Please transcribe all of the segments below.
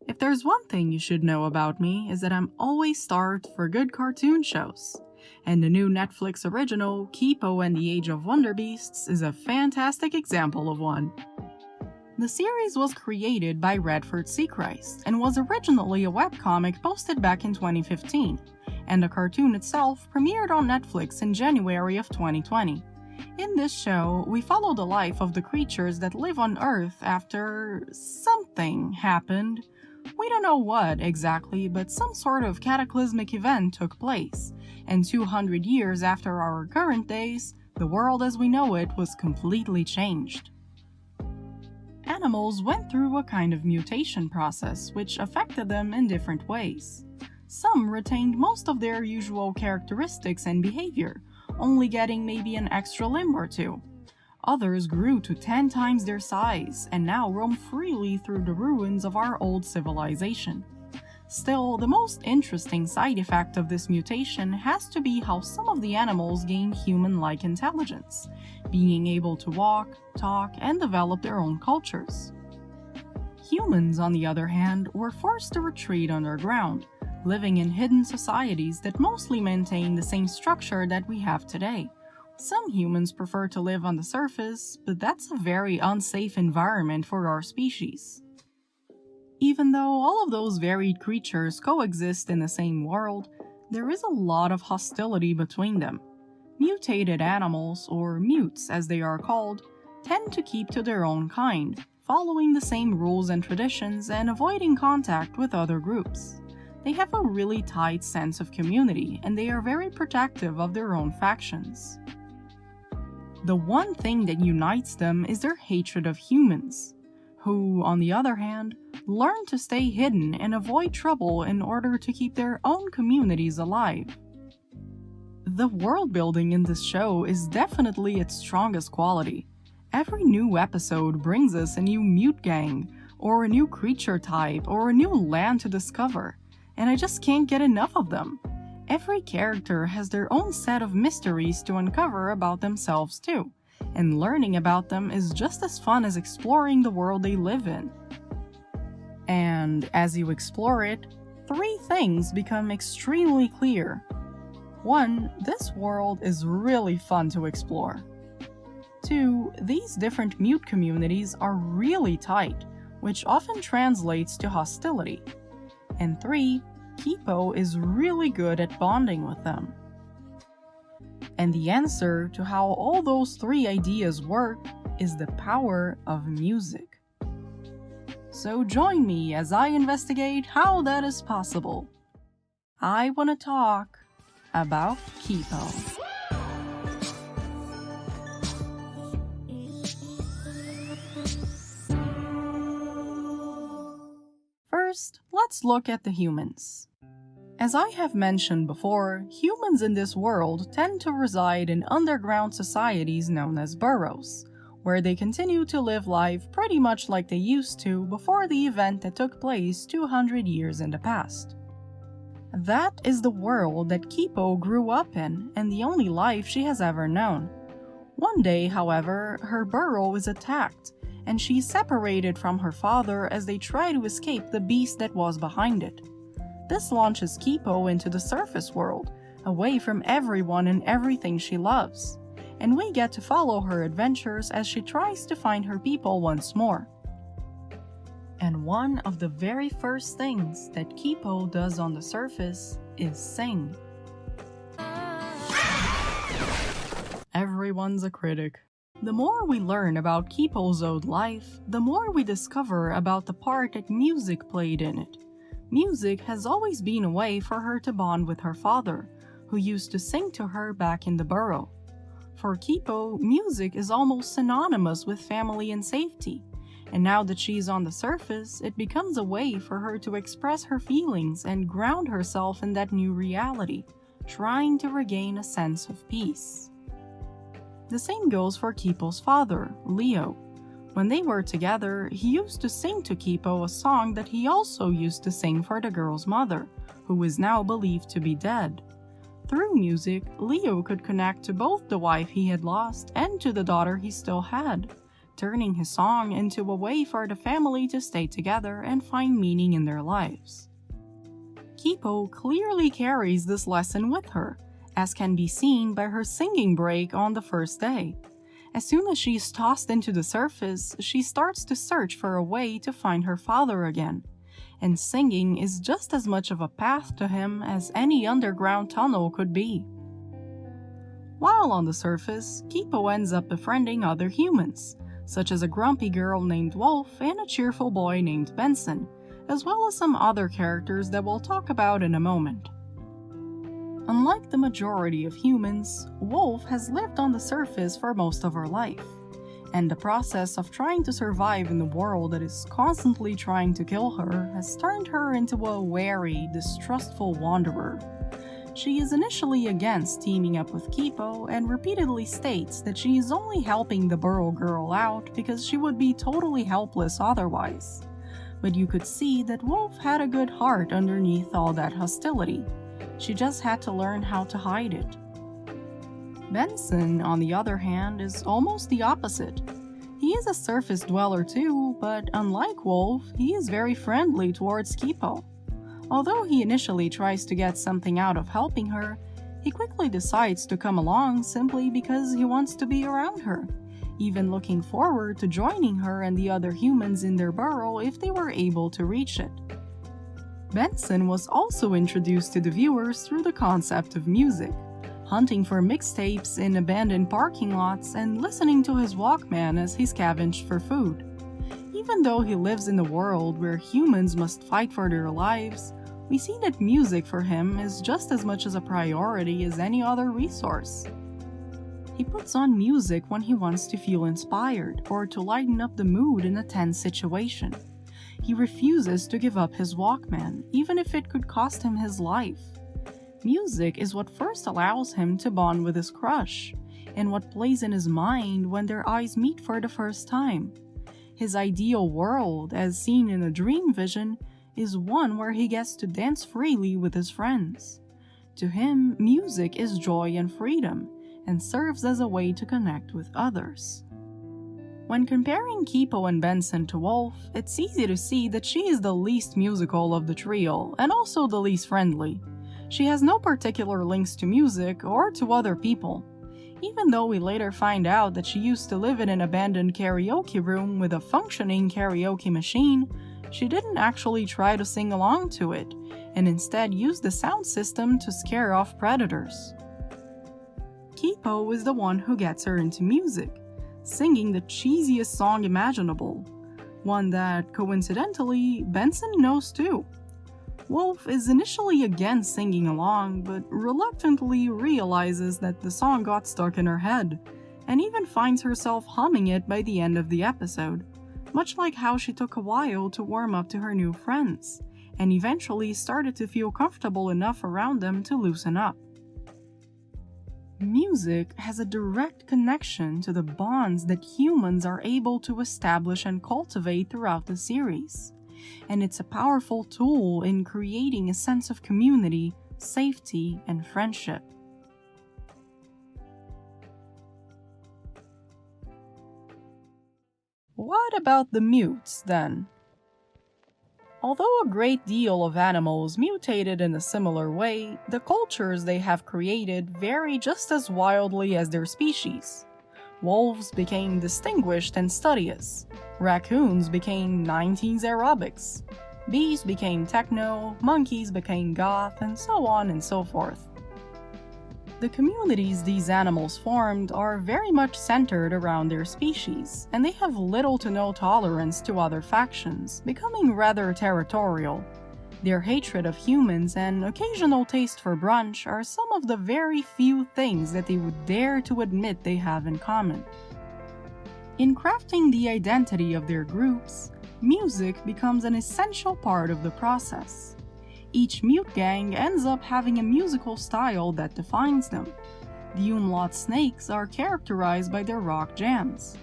If there's one thing you should know about me is that I'm always starved for good cartoon shows. And the new Netflix original, Kipo and the Age of Wonder Beasts, is a fantastic example of one. The series was created by Redford Seacrest and was originally a webcomic posted back in 2015, and the cartoon itself premiered on Netflix in January of 2020. In this show, we follow the life of the creatures that live on Earth after something happened. We don't know what exactly, but some sort of cataclysmic event took place, and 200 years after our current days, the world as we know it was completely changed. Animals went through a kind of mutation process which affected them in different ways. Some retained most of their usual characteristics and behavior, only getting maybe an extra limb or two. Others grew to 10 times their size and now roam freely through the ruins of our old civilization. Still, the most interesting side effect of this mutation has to be how some of the animals gain human-like intelligence, being able to walk, talk, and develop their own cultures. Humans, on the other hand, were forced to retreat underground, living in hidden societies that mostly maintain the same structure that we have today. Some humans prefer to live on the surface, but that's a very unsafe environment for our species. Even though all of those varied creatures coexist in the same world, there is a lot of hostility between them. Mutated animals, or mutes as they are called, tend to keep to their own kind, following the same rules and traditions and avoiding contact with other groups. They have a really tight sense of community, and they are very protective of their own factions. The one thing that unites them is their hatred of humans, who, on the other hand, learn to stay hidden and avoid trouble in order to keep their own communities alive. The world building in this show is definitely its strongest quality. Every new episode brings us a new mute gang, or a new creature type, or a new land to discover, and I just can't get enough of them. Every character has their own set of mysteries to uncover about themselves too, and learning about them is just as fun as exploring the world they live in. And as you explore it, 3 things become extremely clear. 1. This world is really fun to explore. 2. These different mute communities are really tight, which often translates to hostility. And 3. Kipo is really good at bonding with them. And the answer to how all those 3 ideas work is the power of music. So join me as I investigate how that is possible. I want to talk about Kipo. First, let's look at the humans. As I have mentioned before, humans in this world tend to reside in underground societies known as burrows, where they continue to live life pretty much like they used to before the event that took place 200 years in the past. That is the world that Kipo grew up in, and the only life she has ever known. One day, however, her burrow is attacked, and she is separated from her father as they try to escape the beast that was behind it. This launches Kipo into the surface world, away from everyone and everything she loves, and we get to follow her adventures as she tries to find her people once more. And one of the very first things that Kipo does on the surface is sing. Everyone's a critic. The more we learn about Kipo's old life, the more we discover about the part that music played in it. Music has always been a way for her to bond with her father, who used to sing to her back in the burrow. For Kipo, music is almost synonymous with family and safety, and now that she's on the surface, it becomes a way for her to express her feelings and ground herself in that new reality, trying to regain a sense of peace. The same goes for Kipo's father, Leo. When they were together, he used to sing to Kipo a song that he also used to sing for the girl's mother, who is now believed to be dead. Through music, Leo could connect to both the wife he had lost and to the daughter he still had, turning his song into a way for the family to stay together and find meaning in their lives. Kipo clearly carries this lesson with her, as can be seen by her singing break on the first day. As soon as she is tossed into the surface, she starts to search for a way to find her father again, and singing is just as much of a path to him as any underground tunnel could be. While on the surface, Kipo ends up befriending other humans, such as a grumpy girl named Wolf and a cheerful boy named Benson, as well as some other characters that we'll talk about in a moment. Unlike the majority of humans, Wolf has lived on the surface for most of her life, and the process of trying to survive in the world that is constantly trying to kill her has turned her into a wary, distrustful wanderer. She is initially against teaming up with Kipo and repeatedly states that she is only helping the burrow girl out because she would be totally helpless otherwise. But you could see that Wolf had a good heart underneath all that hostility. She just had to learn how to hide it. Benson, on the other hand, is almost the opposite. He is a surface dweller too, but unlike Wolf, he is very friendly towards Kipo. Although he initially tries to get something out of helping her, he quickly decides to come along simply because he wants to be around her, even looking forward to joining her and the other humans in their burrow if they were able to reach it. Benson was also introduced to the viewers through the concept of music, hunting for mixtapes in abandoned parking lots and listening to his Walkman as he scavenged for food. Even though he lives in a world where humans must fight for their lives, we see that music for him is just as much as a priority as any other resource. He puts on music when he wants to feel inspired or to lighten up the mood in a tense situation. He refuses to give up his Walkman, even if it could cost him his life. Music is what first allows him to bond with his crush, and what plays in his mind when their eyes meet for the first time. His ideal world, as seen in a dream vision, is one where he gets to dance freely with his friends. To him, music is joy and freedom, and serves as a way to connect with others. When comparing Kipo and Benson to Wolf, it's easy to see that she is the least musical of the trio, and also the least friendly. She has no particular links to music or to other people. Even though we later find out that she used to live in an abandoned karaoke room with a functioning karaoke machine, she didn't actually try to sing along to it, and instead used the sound system to scare off predators. Kipo is the one who gets her into music, singing the cheesiest song imaginable, one that, coincidentally, Benson knows too. Wolf is initially against singing along, but reluctantly realizes that the song got stuck in her head, and even finds herself humming it by the end of the episode, much like how she took a while to warm up to her new friends, and eventually started to feel comfortable enough around them to loosen up. Music has a direct connection to the bonds that humans are able to establish and cultivate throughout the series, and it's a powerful tool in creating a sense of community, safety, and friendship. What about the mutes, then? Although a great deal of animals mutated in a similar way, the cultures they have created vary just as wildly as their species. Wolves became distinguished and studious, raccoons became 90s aerobics, bees became techno, monkeys became goth, and so on and so forth. The communities these animals formed are very much centered around their species, and they have little to no tolerance to other factions, becoming rather territorial. Their hatred of humans and occasional taste for brunch are some of the very few things that they would dare to admit they have in common. In crafting the identity of their groups, music becomes an essential part of the process. Each mute gang ends up having a musical style that defines them. The umlaut snakes are characterized by their rock jams.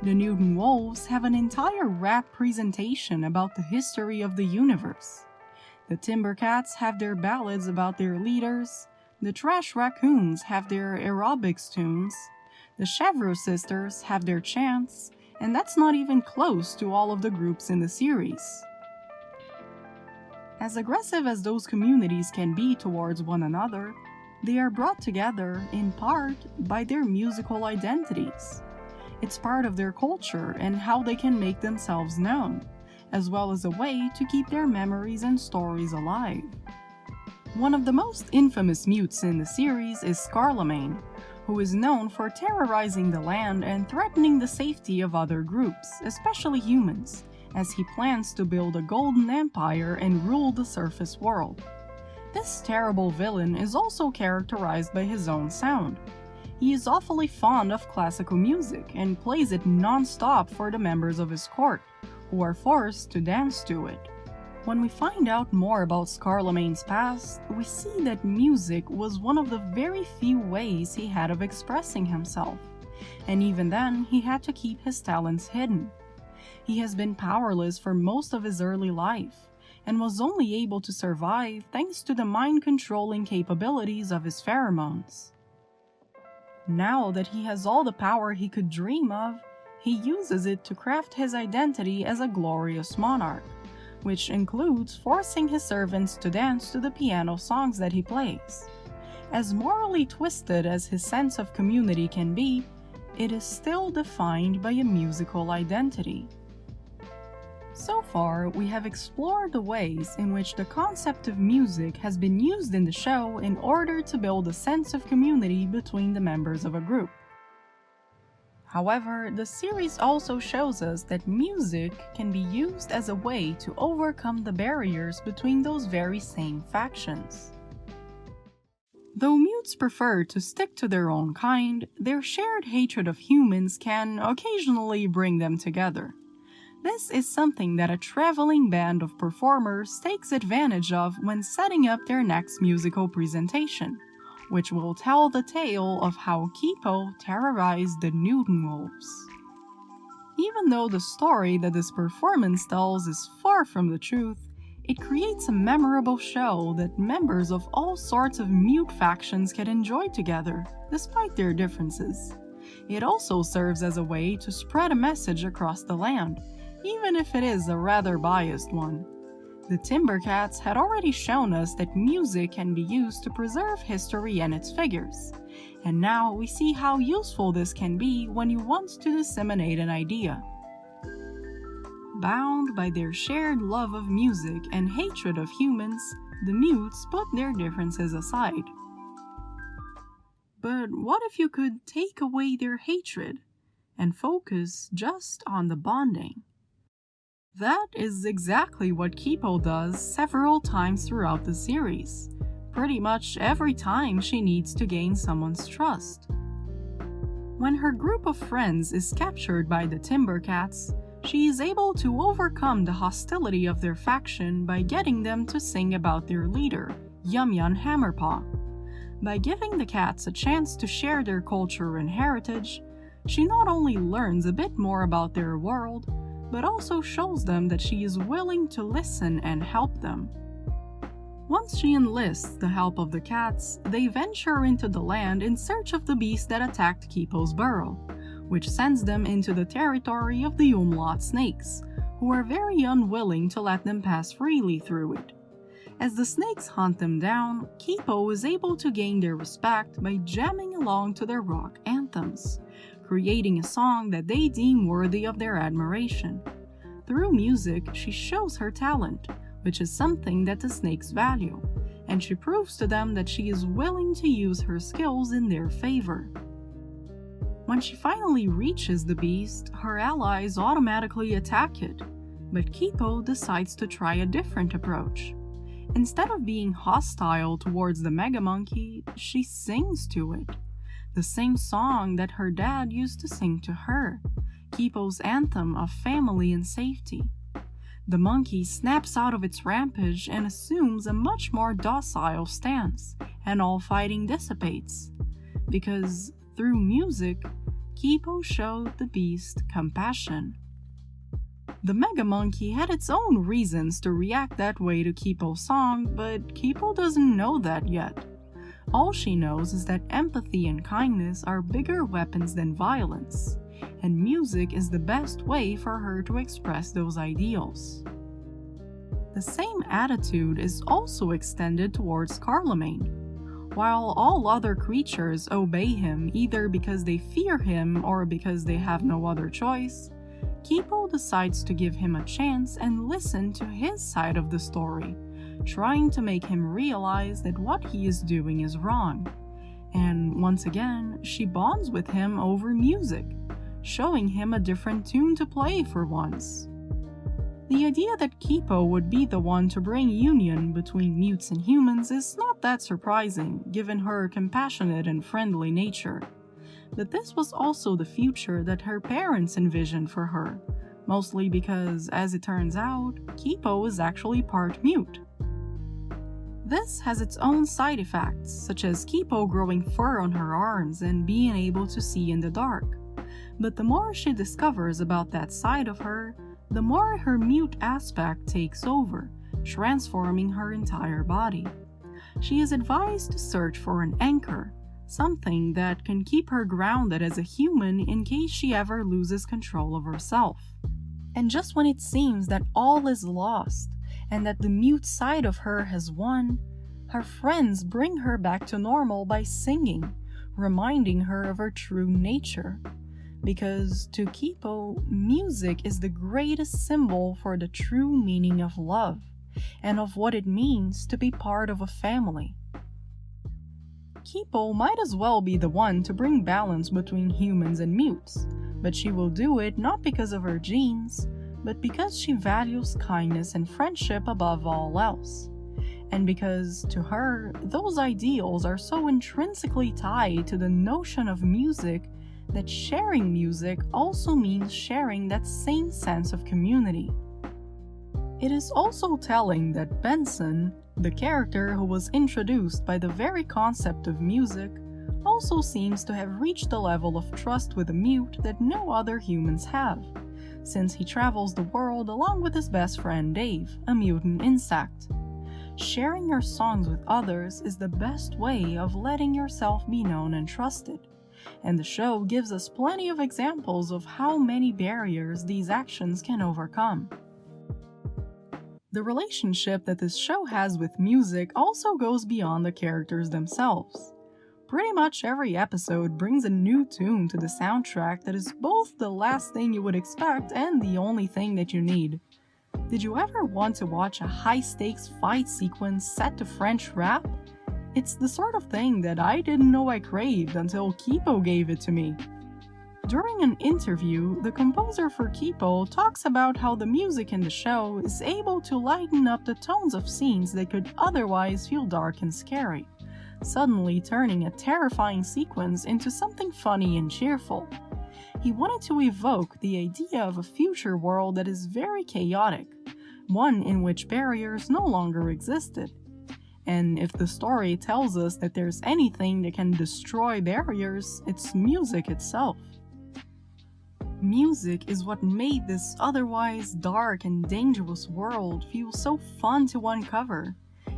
The Newton wolves have an entire rap presentation about the history of the universe. The Timbercats have their ballads about their leaders. The Trash Raccoons have their aerobics tunes. The Chevreau sisters have their chants. and that's not even close to all of the groups in the series. As aggressive as those communities can be towards one another, they are brought together in part by their musical identities. It's part of their culture and how they can make themselves known, as well as a way to keep their memories and stories alive. One of the most infamous mutes in the series is Scarlamagne, who is known for terrorizing the land and threatening the safety of other groups, especially humans, as he plans to build a golden empire and rule the surface world. This terrible villain is also characterized by his own sound. He is awfully fond of classical music and plays it non-stop for the members of his court, who are forced to dance to it. When we find out more about Scarlamagne's past, we see that music was one of the very few ways he had of expressing himself, and even then he had to keep his talents hidden. He has been powerless for most of his early life, and was only able to survive thanks to the mind-controlling capabilities of his pheromones. Now that he has all the power he could dream of, he uses it to craft his identity as a glorious monarch, which includes forcing his servants to dance to the piano songs that he plays. As morally twisted as his sense of community can be, it is still defined by a musical identity. So far, we have explored the ways in which the concept of music has been used in the show in order to build a sense of community between the members of a group. However, the series also shows us that music can be used as a way to overcome the barriers between those very same factions. Though mutes prefer to stick to their own kind, their shared hatred of humans can occasionally bring them together. This is something that a traveling band of performers takes advantage of when setting up their next musical presentation, which will tell the tale of how Kipo terrorized the Newton Wolves. Even though the story that this performance tells is far from the truth, it creates a memorable show that members of all sorts of mute factions can enjoy together, despite their differences. It also serves as a way to spread a message across the land, even if it is a rather biased one. The Timbercats had already shown us that music can be used to preserve history and its figures, and now we see how useful this can be when you want to disseminate an idea. Bound by their shared love of music and hatred of humans, the mutes put their differences aside. But what if you could take away their hatred and focus just on the bonding? That is exactly what Kipo does several times throughout the series, pretty much every time she needs to gain someone's trust. When her group of friends is captured by the Timbercats, she is able to overcome the hostility of their faction by getting them to sing about their leader, Yum-Yum Hammerpaw. By giving the cats a chance to share their culture and heritage, she not only learns a bit more about their world, but also shows them that she is willing to listen and help them. Once she enlists the help of the cats, they venture into the land in search of the beast that attacked Kipo's burrow, which sends them into the territory of the Umlaut snakes, who are very unwilling to let them pass freely through it. As the snakes hunt them down, Kipo is able to gain their respect by jamming along to their rock anthems, creating a song that they deem worthy of their admiration. Through music, she shows her talent, which is something that the snakes value, and she proves to them that she is willing to use her skills in their favor. When she finally reaches the beast, her allies automatically attack it, but Kipo decides to try a different approach. Instead of being hostile towards the mega monkey, she sings to it. The same song that her dad used to sing to her, Kipo's anthem of family and safety. The monkey snaps out of its rampage and assumes a much more docile stance, and all fighting dissipates. Because, through music, Kipo showed the beast compassion. The Mega Monkey had its own reasons to react that way to Kipo's song, but Kipo doesn't know that yet. All she knows is that empathy and kindness are bigger weapons than violence, and music is the best way for her to express those ideals. The same attitude is also extended towards Carloman. While all other creatures obey him either because they fear him or because they have no other choice, Kipo decides to give him a chance and listen to his side of the story, trying to make him realize that what he is doing is wrong. And once again, she bonds with him over music, showing him a different tune to play for once. The idea that Kipo would be the one to bring union between mutes and humans is not that surprising, given her compassionate and friendly nature. But this was also the future that her parents envisioned for her, mostly because, as it turns out, Kipo is actually part mute. This has its own side effects, such as Kipo growing fur on her arms and being able to see in the dark. But the more she discovers about that side of her, the more her mute aspect takes over, transforming her entire body. She is advised to search for an anchor, something that can keep her grounded as a human in case she ever loses control of herself. And just when it seems that all is lost, and that the mute side of her has won, her friends bring her back to normal by singing, reminding her of her true nature. Because to Kipo, music is the greatest symbol for the true meaning of love, and of what it means to be part of a family. Kipo might as well be the one to bring balance between humans and mutes, but she will do it not because of her genes, but because she values kindness and friendship above all else. And because, to her, those ideals are so intrinsically tied to the notion of music that sharing music also means sharing that same sense of community. It is also telling that Benson, the character who was introduced by the very concept of music, also seems to have reached a level of trust with a mute that no other humans have, since he travels the world along with his best friend Dave, a mutant insect. Sharing your songs with others is the best way of letting yourself be known and trusted, and the show gives us plenty of examples of how many barriers these actions can overcome. The relationship that this show has with music also goes beyond the characters themselves. Pretty much every episode brings a new tune to the soundtrack that is both the last thing you would expect and the only thing that you need. Did you ever want to watch a high-stakes fight sequence set to French rap? It's the sort of thing that I didn't know I craved until Kipo gave it to me. During an interview, the composer for Kipo talks about how the music in the show is able to lighten up the tones of scenes that could otherwise feel dark and scary, suddenly turning a terrifying sequence into something funny and cheerful. He wanted to evoke the idea of a future world that is very chaotic, one in which barriers no longer existed. And if the story tells us that there's anything that can destroy barriers, it's music itself. Music is what made this otherwise dark and dangerous world feel so fun to uncover.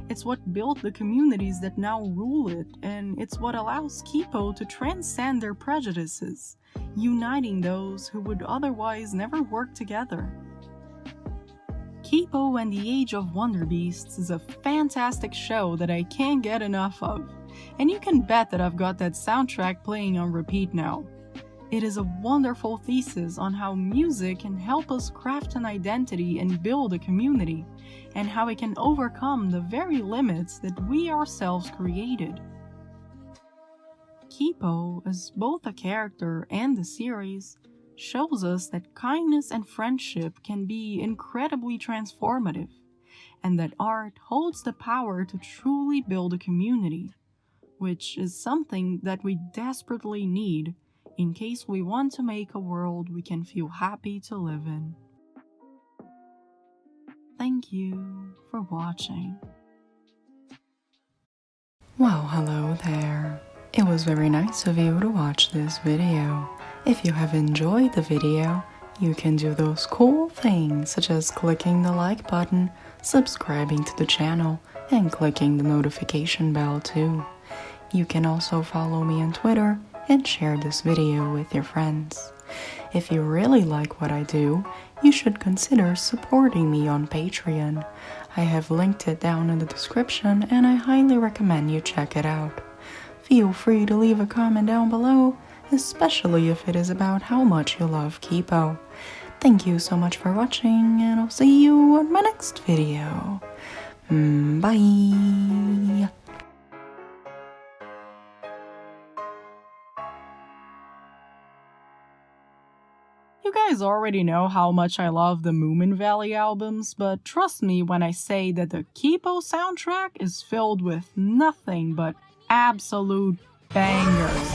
It's what built the communities that now rule it, and it's what allows Kipo to transcend their prejudices, uniting those who would otherwise never work together. Kipo and the Age of Wonder Beasts is a fantastic show that I can't get enough of, and you can bet that I've got that soundtrack playing on repeat now. It is a wonderful thesis on how music can help us craft an identity and build a community, and how it can overcome the very limits that we ourselves created. Kipo, as both a character and the series, shows us that kindness and friendship can be incredibly transformative, and that art holds the power to truly build a community, which is something that we desperately need in case we want to make a world we can feel happy to live in. Thank you for watching. Well, hello there. It was very nice of you to watch this video. If you have enjoyed the video, you can do those cool things such as clicking the like button, subscribing to the channel, and clicking the notification bell too. You can also follow me on Twitter and share this video with your friends. If you really like what I do, you should consider supporting me on Patreon. I have linked it down in the description and I highly recommend you check it out. Feel free to leave a comment down below, especially if it is about how much you love Kipo. Thank you so much for watching, and I'll see you on my next video. Bye! You guys already know how much I love the Moomin Valley albums, but trust me when I say that the Kipo soundtrack is filled with nothing but absolute bangers.